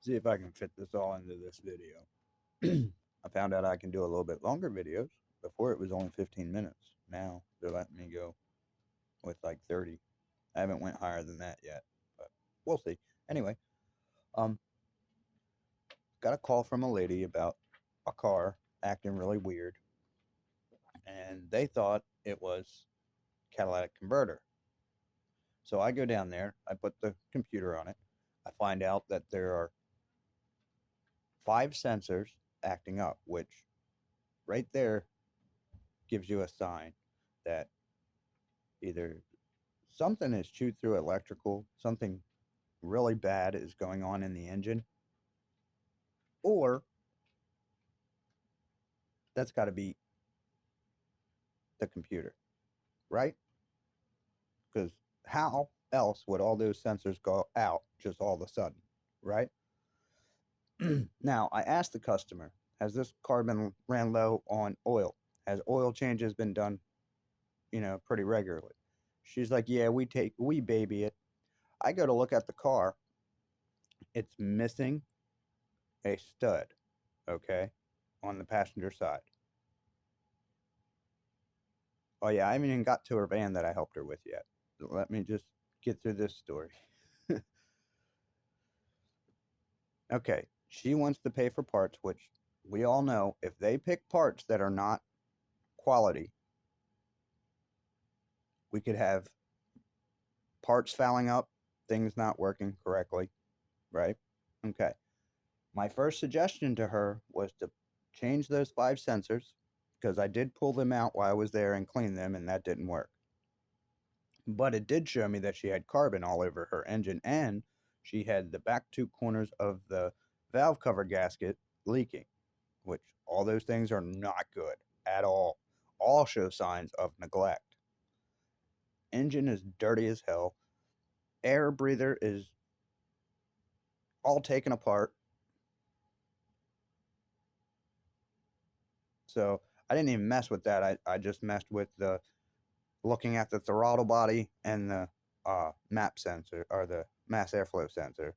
See if I can fit this all into this video. I found out I can do a little bit longer videos. Before it was only 15 minutes. Now they're letting me go with like 30. I haven't went higher than that yet, but we'll see. Anyway, um, got a call from a lady about a car acting really weird, and they thought it was catalytic converter. So I go down there, I put the computer on it, I find out that there are 5 sensors acting up, which right there gives you a sign that either something is chewed through electrical, something really bad is going on in the engine, or that's got to be the computer, right? Because how else would all those sensors go out just all of a sudden, right? Now, I asked the customer, has this car been ran low on oil? Has oil changes been done, pretty regularly? She's like, yeah, we baby it. I go to look at the car, it's missing a stud, okay, on the passenger side. Oh yeah, I haven't even got to her van that I helped her with yet. Let me just get through this story. Okay, she wants to pay for parts, which we all know if they pick parts that are not quality, we could have parts fouling up, things not working correctly, right? Okay. My first suggestion to her was to change those 5 sensors because I did pull them out while I was there and clean them, and that didn't work. But it did show me that she had carbon all over her engine, and she had the back 2 corners of the valve cover gasket leaking, which all those things are not good at all. All show signs of neglect. Engine is dirty as hell. Air breather is all taken apart. So I didn't even mess with that. I just messed with the looking at the throttle body and the MAP sensor or the mass airflow sensor.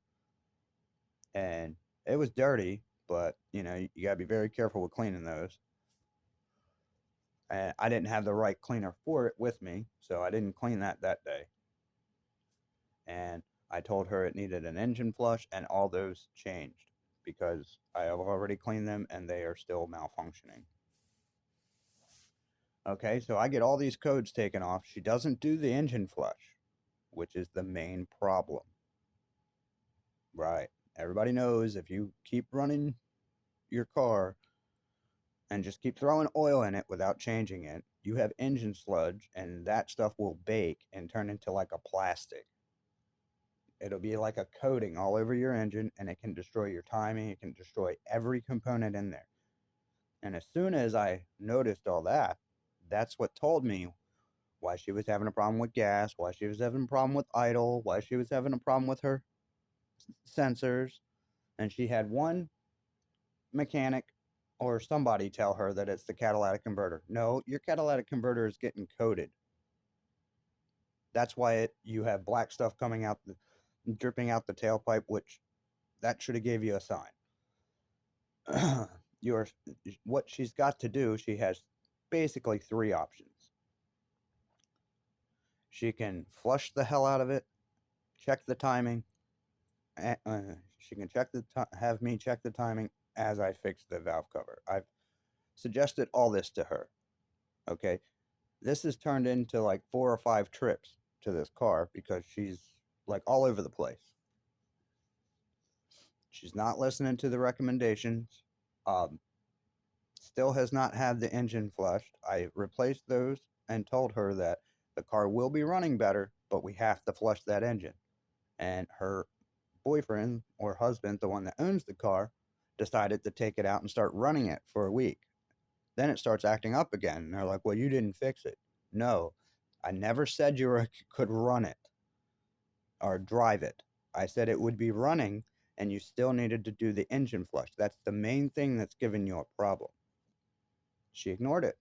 And it was dirty, but you got to be very careful with cleaning those. And I didn't have the right cleaner for it with me, so I didn't clean that day. And I told her it needed an engine flush, and all those changed because I have already cleaned them and they are still malfunctioning. Okay, so I get all these codes taken off. She doesn't do the engine flush, which is the main problem. Right. Everybody knows if you keep running your car and just keep throwing oil in it without changing it, you have engine sludge, and that stuff will bake and turn into like a plastic. It'll be like a coating all over your engine, and it can destroy your timing. It can destroy every component in there. And as soon as I noticed all that, that's what told me why she was having a problem with gas, why she was having a problem with idle, why she was having a problem with her sensors. And she had one mechanic or somebody tell her that it's the catalytic converter. No, your catalytic converter is getting coated. That's why you have black stuff coming out, dripping out the tailpipe, which that should have gave you a sign. Your what she's got to do, she has basically 3 options. She can flush the hell out of it, check the timing. She can have me check the timing as I fix the valve cover. I've suggested all this to her. Okay, this has turned into like 4 or 5 trips to this car because she's like all over the place. She's not listening to the recommendations. Um, Still has not had the engine flushed. I replaced those and told her that the car will be running better, but we have to flush that engine. And her boyfriend or husband, the one that owns the car, decided to take it out and start running it for a week. Then it starts acting up again. And they're like, well, you didn't fix it. No, I never said could run it or drive it. I said it would be running and you still needed to do the engine flush. That's the main thing that's giving you a problem. She ignored it.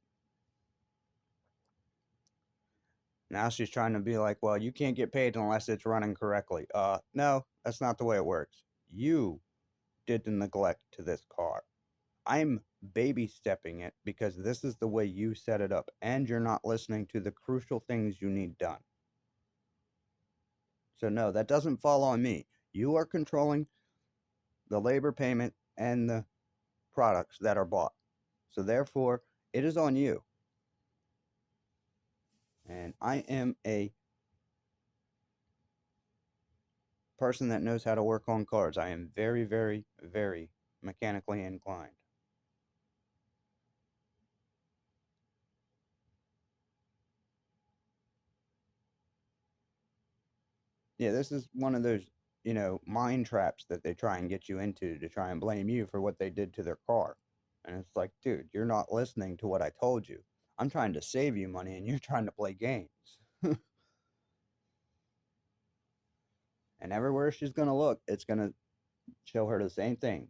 Now she's trying to be like, well, you can't get paid unless it's running correctly. No, that's not the way it works. You did to neglect to this car. I'm baby stepping it because this is the way you set it up, and you're not listening to the crucial things you need done. So, no, that doesn't fall on me. You are controlling the labor payment and the products that are bought. So, therefore, it is on you. And I am a person that knows how to work on cars. I am very, very, very mechanically inclined. Yeah, this is one of those, mind traps that they try and get you into to try and blame you for what they did to their car. And it's like, dude, you're not listening to what I told you. I'm trying to save you money and you're trying to play games. And everywhere she's going to look, it's going to show her the same thing.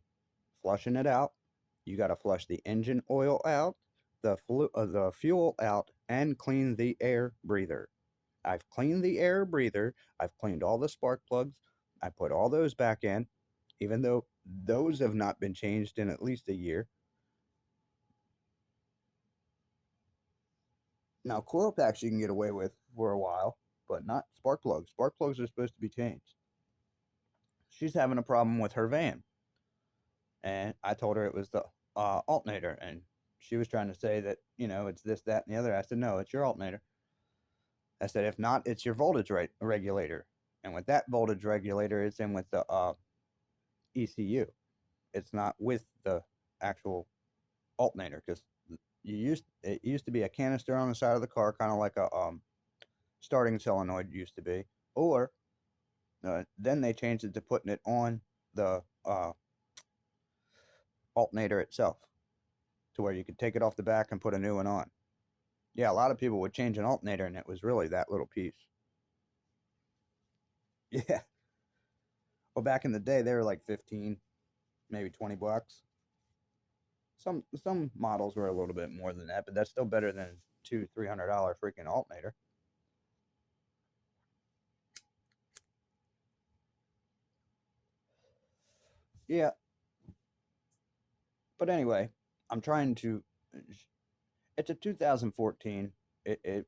Flushing it out. You got to flush the engine oil out, the fuel out, and clean the air breather. I've cleaned the air breather. I've cleaned all the spark plugs. I put all those back in, even though those have not been changed in at least a year. Now, coil packs you can get away with for a while, but not spark plugs. Spark plugs are supposed to be changed. She's having a problem with her van, and I told her it was the alternator, and she was trying to say that it's this, that, and the other. I said no, it's your alternator. I said if not, it's your voltage regulator, and with that voltage regulator, it's in with the ECU. It's not with the actual alternator because it used to be a canister on the side of the car, kind of like a starting solenoid used to be, or then they changed it to putting it on the alternator itself, to where you could take it off the back and put a new one on. Yeah, a lot of people would change an alternator, and it was really that little piece. Yeah. Well, back in the day, they were like 15, maybe $20. Some models were a little bit more than that, but that's still better than $200-300 freaking alternator. Yeah, but anyway, I'm trying to. It's a 2014. It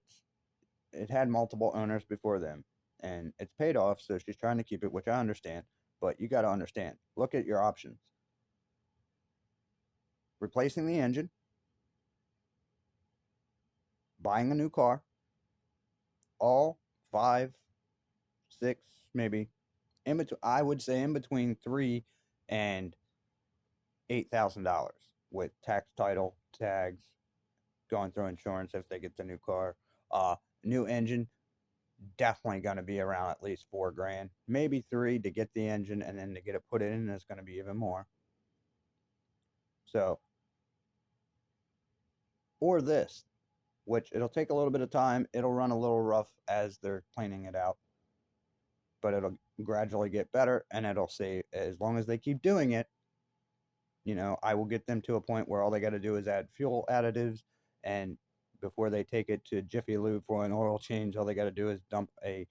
had multiple owners before them, and it's paid off. So she's trying to keep it, which I understand. But you got to understand. Look at your options: replacing the engine, buying a new car, all five, six, maybe in between. I would say in between $3,000 and $8,000 with tax, title, tags, going through insurance if they get the new car. New engine, definitely going to be around at least 4 grand, maybe three to get the engine, and then to get it put in is going to be even more. So, or this, which it'll take a little bit of time. It'll run a little rough as they're cleaning it out, but it'll gradually get better, and it'll say as long as they keep doing it, I will get them to a point where all they got to do is add fuel additives, and before they take it to Jiffy Lube for an oil change, all they got to do is dump a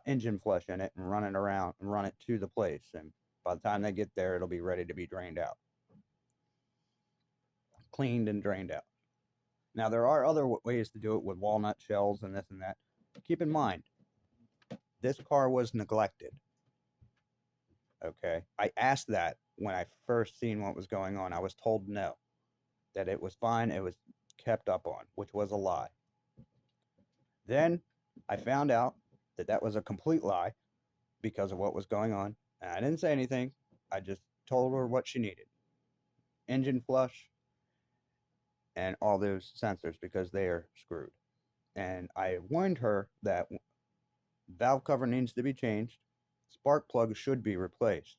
engine flush in it and run it around and run it to the place. And by the time they get there, it'll be ready to be drained out, cleaned and drained out. Now, there are other ways to do it with walnut shells and this and that. But keep in mind, this car was neglected. Okay. I asked that when I first seen what was going on. I was told no, that it was fine. It was kept up on, which was a lie. Then I found out that that was a complete lie because of what was going on. And I didn't say anything. I just told her what she needed: engine flush and all those sensors because they are screwed. And I warned her that valve cover needs to be changed, spark plugs should be replaced,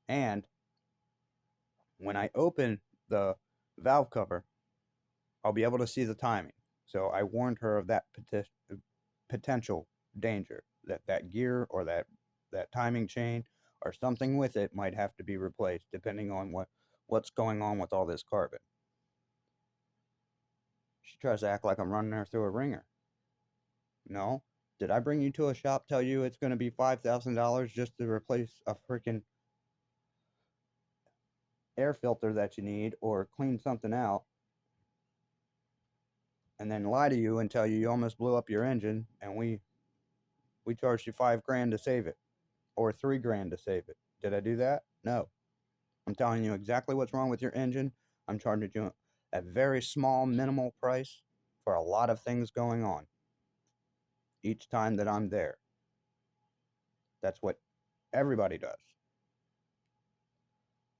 and when I open the valve cover, I'll be able to see the timing. So I warned her of that potential danger, that that gear or that timing chain or something with it might have to be replaced depending on what's going on with all this carbon. She tries to act like I'm running her through a ringer. No. Did I bring you to a shop, tell you it's going to be $5,000 just to replace a freaking air filter that you need or clean something out and then lie to you and tell you you almost blew up your engine and we charged you 5 grand to save it or 3 grand to save it. Did I do that? No. I'm telling you exactly what's wrong with your engine. I'm charging you a very small minimal price for a lot of things going on each time that I'm there. That's what everybody does.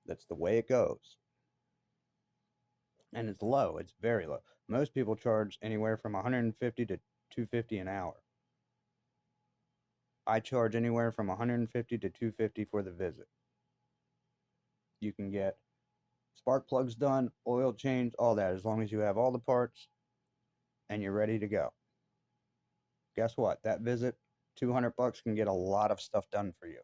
That's the way it goes. And it's low. It's very low. Most people charge anywhere from 150 to 250 an hour. I charge anywhere from 150 to 250 for the visit. You can get spark plugs done, oil changed, all that, as long as you have all the parts and you're ready to go. Guess what? That visit, 200 bucks can get a lot of stuff done for you.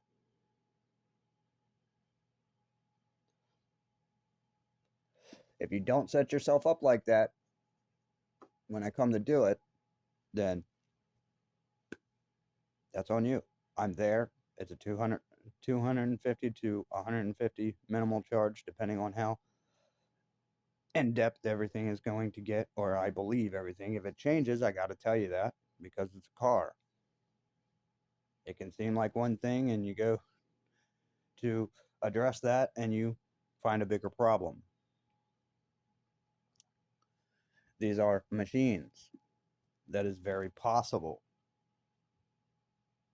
If you don't set yourself up like that, when I come to do it, then that's on you. I'm there. It's a 250 to 150 minimal charge, depending on how in depth everything is going to get, or I believe everything. If it changes, I got to tell you that because it's a car. It can seem like one thing, and you go to address that and you find a bigger problem. These are machines. That is very possible,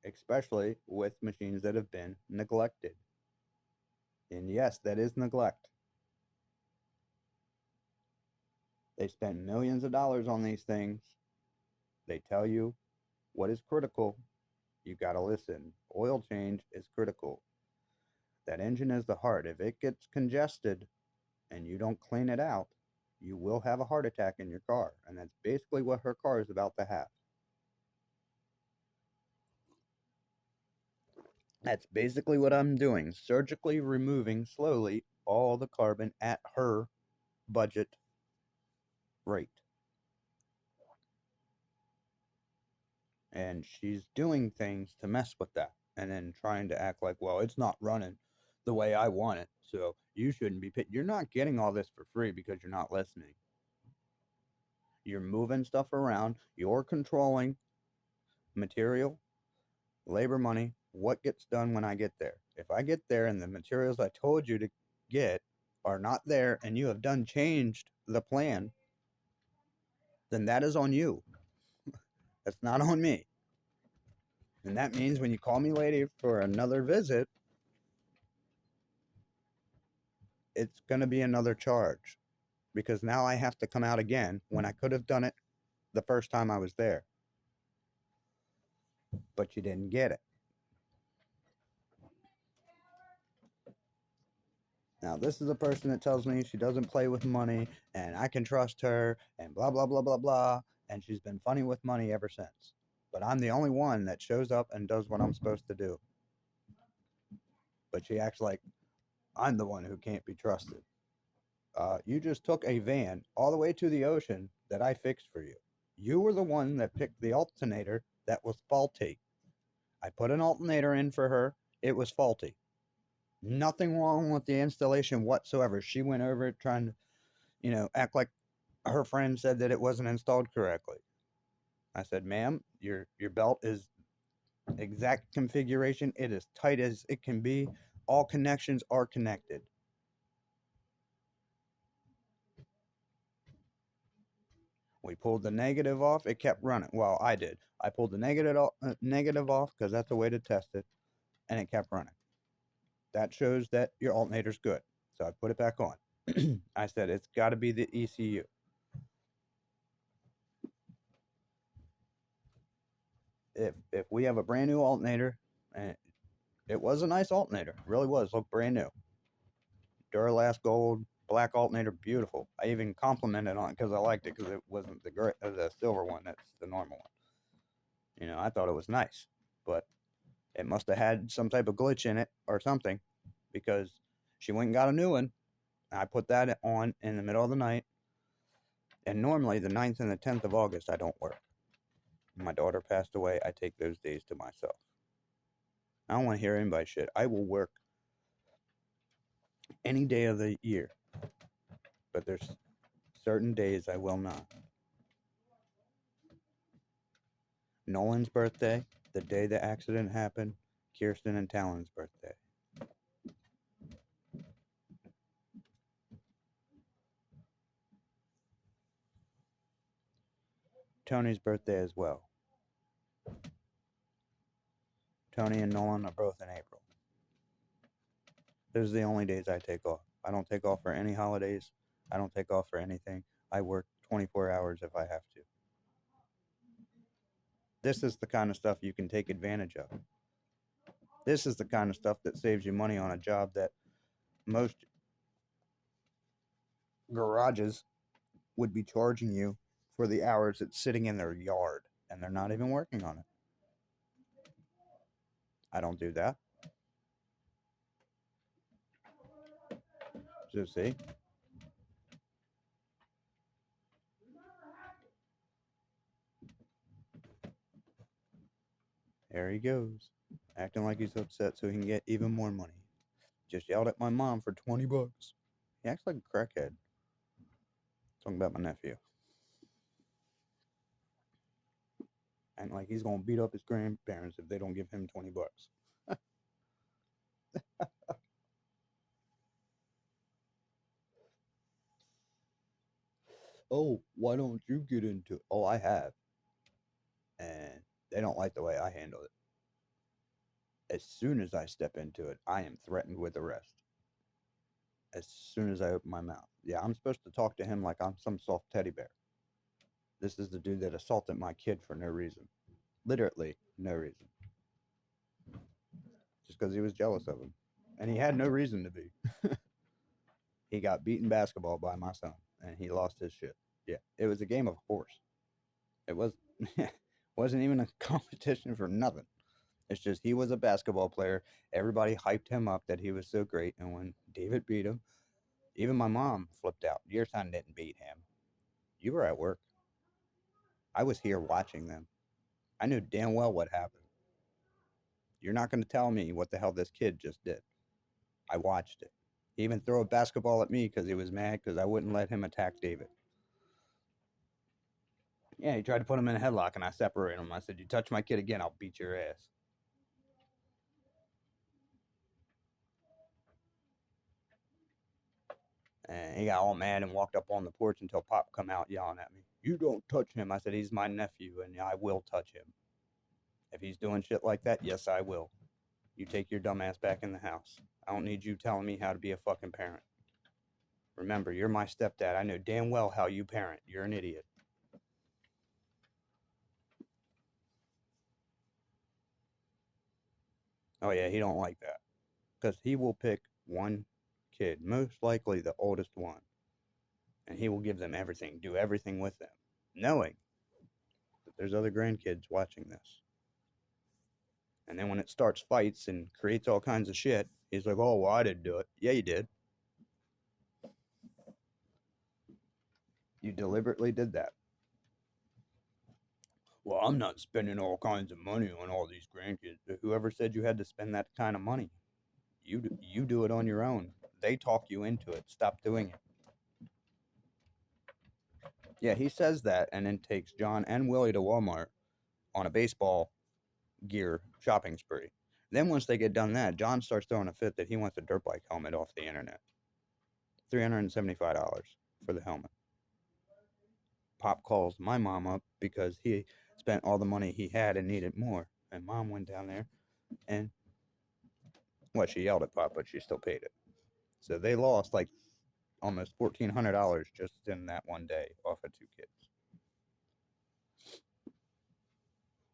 especially with machines that have been neglected. And yes, that is neglect. They spend millions of dollars on these things. They tell you what is critical. You got to listen. Oil change is critical. That engine is the heart. If it gets congested and you don't clean it out, you will have a heart attack in your car. And that's basically what her car is about to have. That's basically what I'm doing, surgically removing slowly all the carbon at her budget rate. And she's doing things to mess with that and then trying to act like, well, it's not running the way I want it. So you shouldn't be You're not getting all this for free because you're not listening. You're moving stuff around, you're controlling material, labor, money, what gets done when I get there. If I get there and the materials I told you to get are not there and you have done changed the plan, then that is on you. That's not on me. And that means when you call me later for another visit, it's going to be another charge because now I have to come out again when I could have done it the first time I was there. But you didn't get it. Now, this is a person that tells me she doesn't play with money and I can trust her and blah, blah, blah, blah, blah. And she's been funny with money ever since. But I'm the only one that shows up and does what I'm supposed to do. But she acts like I'm the one who can't be trusted. You just took a van all the way to the ocean that I fixed for you. You were the one that picked the alternator that was faulty. I put an alternator in for her. It was faulty. Nothing wrong with the installation whatsoever. She went over it trying to, act like her friend said that it wasn't installed correctly. I said, ma'am, your belt is exact configuration. It is tight as it can be. All connections are connected. We pulled the negative off. It kept running. Well, I did. I pulled the negative off because that's a way to test it, and it kept running. That shows that your alternator's good. So I put it back on. I said it's got to be the ECU. If we have a brand new alternator, and it was a nice alternator, it really was, looked brand new. Duralast gold, black alternator, beautiful. I even complimented on it because I liked it because it wasn't the silver one. That's the normal one. I thought it was nice, but it must have had some type of glitch in it or something because she went and got a new one. I put that on in the middle of the night. And normally the 9th and the 10th of August, I don't work. My daughter passed away. I take those days to myself. I don't want to hear anybody's shit. I will work any day of the year, but there's certain days I will not. Nolan's birthday, the day the accident happened, Kirsten and Talon's birthday. Tony's birthday as well. Tony and Nolan are both in April. Those are the only days I take off. I don't take off for any holidays. I don't take off for anything. I work 24 hours if I have to. This is the kind of stuff you can take advantage of. This is the kind of stuff that saves you money on a job that most garages would be charging you for the hours it's sitting in their yard and they're not even working on it. I don't do that. So see? There he goes, acting like he's upset so he can get even more money. Just yelled at my mom for 20 bucks. He acts like a crackhead. Talking about my nephew. And like he's gonna beat up his grandparents if they don't give him 20 bucks. Oh, why don't you get into it? Oh, I have. And they don't like the way I handle it. As soon as I step into it, I am threatened with arrest. As soon as I open my mouth. Yeah, I'm supposed to talk to him like I'm some soft teddy bear. This is the dude that assaulted my kid for no reason. Literally, no reason. Just because he was jealous of him. And he had no reason to be. He got beaten basketball by my son, and he lost his shit. Yeah, it was a game of horse. It was wasn't even a competition for nothing. It's just he was a basketball player. Everybody hyped him up that he was so great, and when David beat him, even my mom flipped out. Your son didn't beat him. You were at work. I was here watching them. I knew damn well what happened. You're not going to tell me what the hell this kid just did. I watched it. He even threw a basketball at me because he was mad because I wouldn't let him attack David. Yeah, he tried to put him in a headlock and I separated him. I said, you touch my kid again, I'll beat your ass. And he got all mad and walked up on the porch until Pop come out yelling at me. You don't touch him. I said, he's my nephew and I will touch him. If he's doing shit like that, yes, I will. You take your dumb ass back in the house. I don't need you telling me how to be a fucking parent. Remember, you're my stepdad. I know damn well how you parent. You're an idiot. Oh yeah, he don't like that. Because he will pick one kid, most likely the oldest one, and he will give them everything, do everything with them, knowing that there's other grandkids watching this. And then when it starts fights and creates all kinds of shit, he's like, oh, well, I didn't do it. Yeah, you did. You deliberately did that. Well, I'm not spending all kinds of money on all these grandkids. Whoever said you had to spend that kind of money? You do it on your own. They talk you into it. Stop doing it. Yeah, he says that and then takes John and Willie to Walmart on a baseball gear shopping spree. Then once they get done that, John starts throwing a fit that he wants a dirt bike helmet off the internet. $375 for the helmet. Pop calls my mom up because he spent all the money he had and needed more. And mom went down there and, well, she yelled at Pop, but she still paid it. So they lost like almost $1,400 just in that one day off of two kids.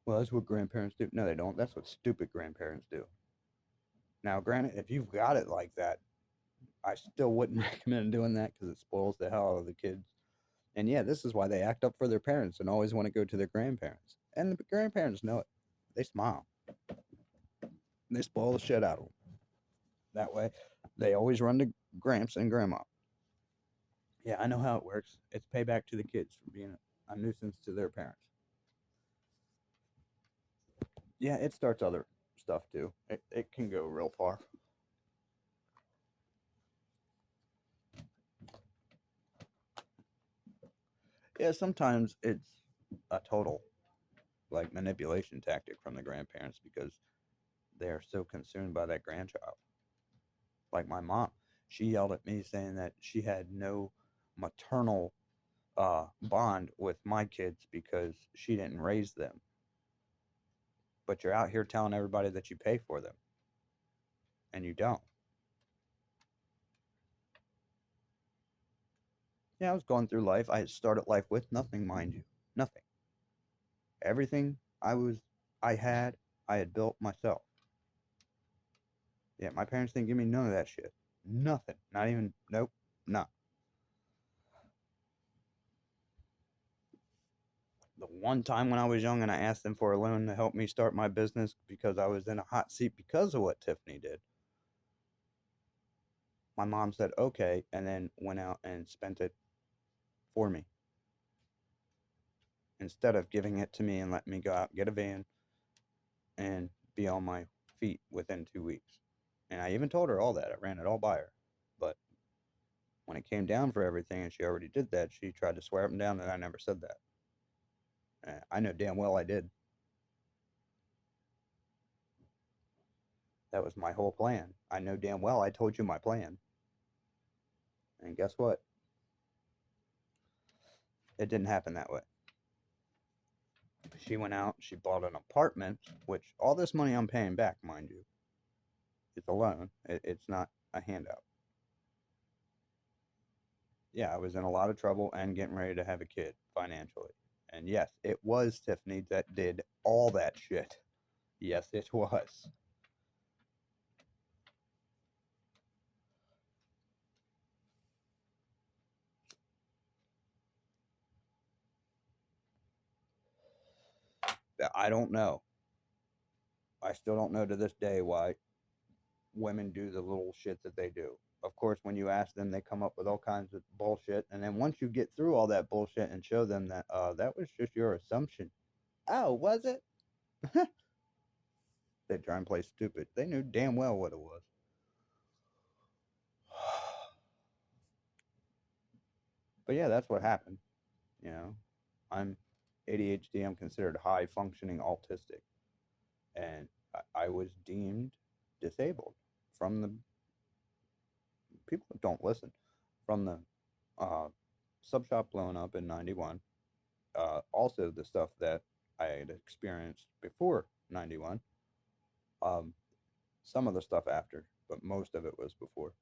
Well, that's what grandparents do. No, they don't. That's what stupid grandparents do. Now, granted, if you've got it like that, I still wouldn't recommend doing that because it spoils the hell out of the kids. And yeah, this is why they act up for their parents and always want to go to their grandparents. And the grandparents know it. They smile. They spoil the shit out of them. That way, they always run to Gramps and Grandma. Yeah, I know how it works. It's payback to the kids for being a nuisance to their parents. Yeah, it starts other stuff too. It can go real far. Yeah, sometimes it's a total like manipulation tactic from the grandparents because they're so consumed by that grandchild. Like my mom, she yelled at me saying that she had no maternal bond with my kids because she didn't raise them. But you're out here telling everybody that you pay for them, and you don't. Yeah, I was going through life. I had started life with nothing, mind you, nothing. Everything I had, I had built myself. Yeah, my parents didn't give me none of that shit. Nothing. Not even. Nope. No. The one time when I was young and I asked them for a loan to help me start my business because I was in a hot seat because of what Tiffany did, my mom said okay and then went out and spent it for me instead of giving it to me and letting me go out and get a van and be on my feet within 2 weeks. And I even told her all that. I ran it all by her. But when it came down for everything and she already did that, she tried to swear up and down that I never said that. And I know damn well I did. That was my whole plan. I know damn well I told you my plan. And guess what? It didn't happen that way. She went out, she bought an apartment, which all this money I'm paying back, mind you, it's a loan. It's not a handout. Yeah, I was in a lot of trouble and getting ready to have a kid financially. And yes, it was Tiffany that did all that shit. Yes, it was. I don't know. I still don't know to this day why women do the little shit that they do. Of course, when you ask them, they come up with all kinds of bullshit. And then once you get through all that bullshit and show them that that was just your assumption. Oh, was it? They try and play stupid. They knew damn well what it was. But yeah, that's what happened. You know, I'm ADHD. I'm considered high functioning autistic, and I was deemed disabled from the people that don't listen from the uh, sub shop blowing up in '91. Also, the stuff that I had experienced before '91. Um, some of the stuff after, but most of it was before.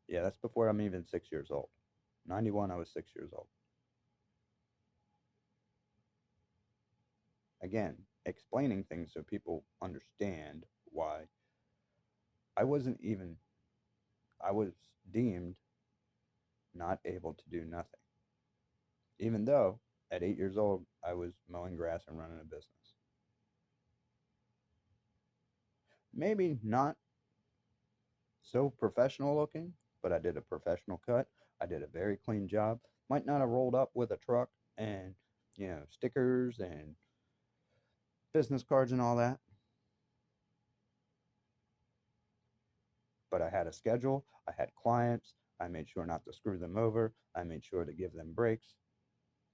Yeah, that's before I'm even 6 years old. '91, I was 6 years old. Again, explaining things so people understand why I wasn't even, I was deemed not able to do nothing. Even though at 8 years old, I was mowing grass and running a business. Maybe not so professional looking, but I did a professional cut. I did a very clean job. Might not have rolled up with a truck and, stickers and business cards and all that, but I had a schedule. I had clients. I made sure not to screw them over. I made sure to give them breaks.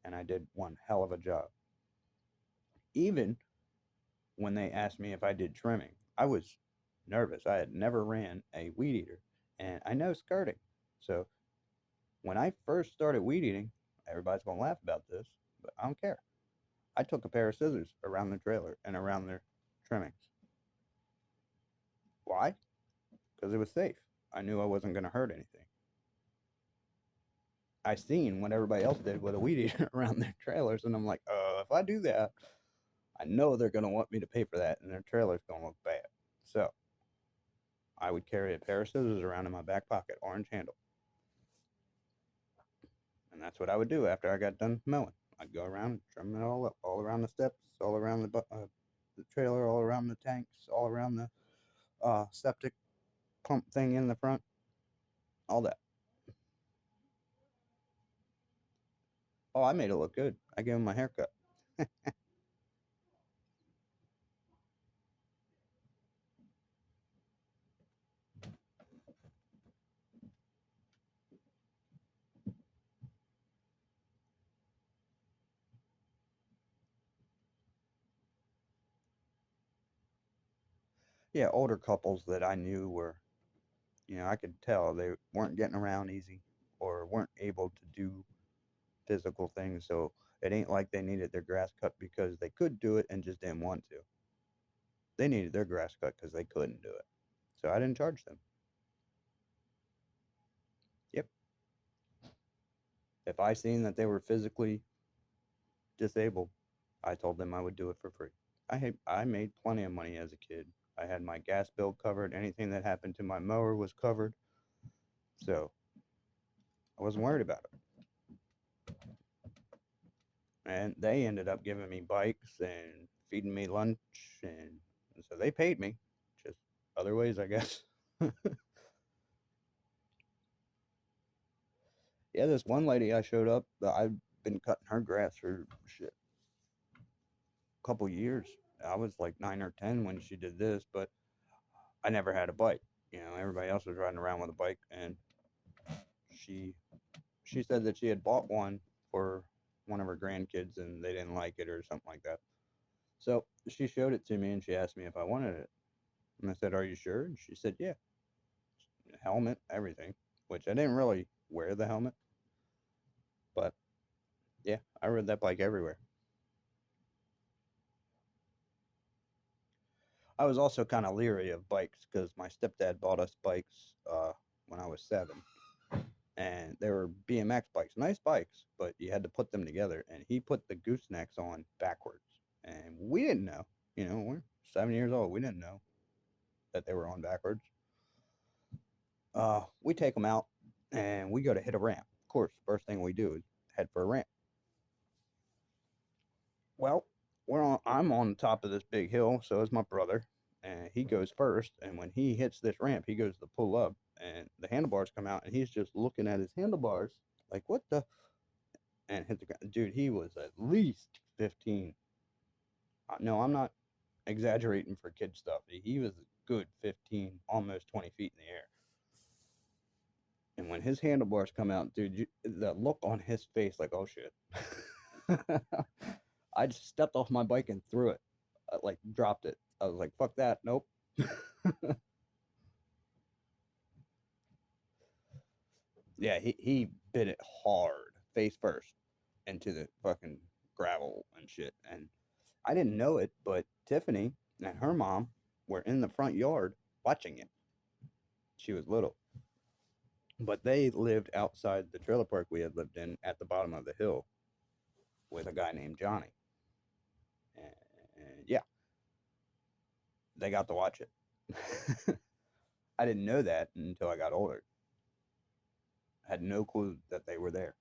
And I did one hell of a job. Even when they asked me if I did trimming, I was nervous. I had never ran a weed eater and I know skirting. So when I first started weed eating, everybody's going to laugh about this, but I don't care. I took a pair of scissors around the trailer and around their trimmings. Why? Because it was safe. I knew I wasn't going to hurt anything. I seen what everybody else did with a weed eater around their trailers, and I'm like, if I do that, I know they're going to want me to pay for that, and their trailer's going to look bad. So I would carry a pair of scissors around in my back pocket, orange handle, and that's what I would do after I got done mowing. I'd go around, trim it all up, all around the steps, all around the trailer, all around the tanks, all around the septic pump thing in the front, all that. Oh, I made it look good. I gave him my haircut. Yeah, older couples that I knew were, I could tell they weren't getting around easy or weren't able to do physical things. So it ain't like they needed their grass cut because they could do it and just didn't want to. They needed their grass cut because they couldn't do it. So I didn't charge them. Yep. If I seen that they were physically disabled, I told them I would do it for free. I made plenty of money as a kid. I had my gas bill covered. Anything that happened to my mower was covered. So I wasn't worried about it. And they ended up giving me bikes and feeding me lunch, and so they paid me, just other ways, I guess. Yeah, this one lady I showed up, I've been cutting her grass for shit a couple years. I was like 9 or 10 when she did this, but I never had a bike. Everybody else was riding around with a bike, and she she said that she had bought one for one of her grandkids, and they didn't like it or something like that. So she showed it to me, and she asked me if I wanted it, and I said, "Are you sure?" And she said, "Yeah." Helmet, everything. Which I didn't really wear the helmet, but yeah, I rode that bike everywhere. I was also kind of leery of bikes because my stepdad bought us bikes when I was 7, and they were BMX bikes, nice bikes, but you had to put them together. And he put the goosenecks on backwards, and we didn't know. We're 7 years old. We didn't know that they were on backwards. We take them out, and we go to hit a ramp. Of course, first thing we do is head for a ramp. Well, I'm on the top of this big hill, so is my brother, and he goes first. And when he hits this ramp, he goes to pull up, and the handlebars come out, and he's just looking at his handlebars like, "What the?" And hit the ground. Dude, he was at least 15. No, I'm not exaggerating for kid stuff. He was a good 15, almost 20 feet in the air. And when his handlebars come out, dude, the look on his face, like, "Oh shit." I just stepped off my bike and threw it, like dropped it. I was like, "Fuck that, nope." Yeah, he bit it hard, face first, into the fucking gravel and shit. And I didn't know it, but Tiffany and her mom were in the front yard watching it. She was little, but they lived outside the trailer park we had lived in at the bottom of the hill with a guy named Johnny. And yeah, they got to watch it. I didn't know that until I got older. I had no clue that they were there.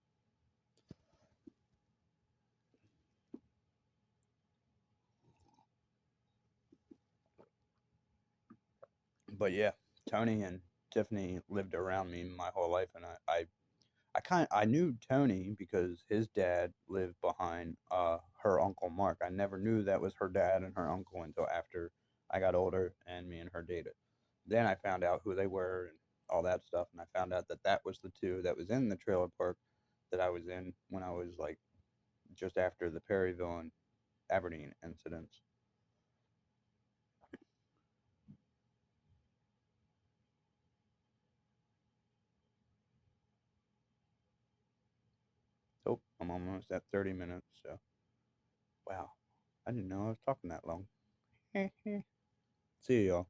But yeah, Tony and Tiffany lived around me my whole life, and I knew Tony because his dad lived behind her uncle Mark. I never knew that was her dad and her uncle until after I got older and me and her dated. Then I found out who they were and all that stuff, and I found out that that was the two that was in the trailer park that I was in when I was like just after the Perryville and Aberdeen incidents. Oh, I'm almost at 30 minutes, so wow. I didn't know I was talking that long. See you, y'all.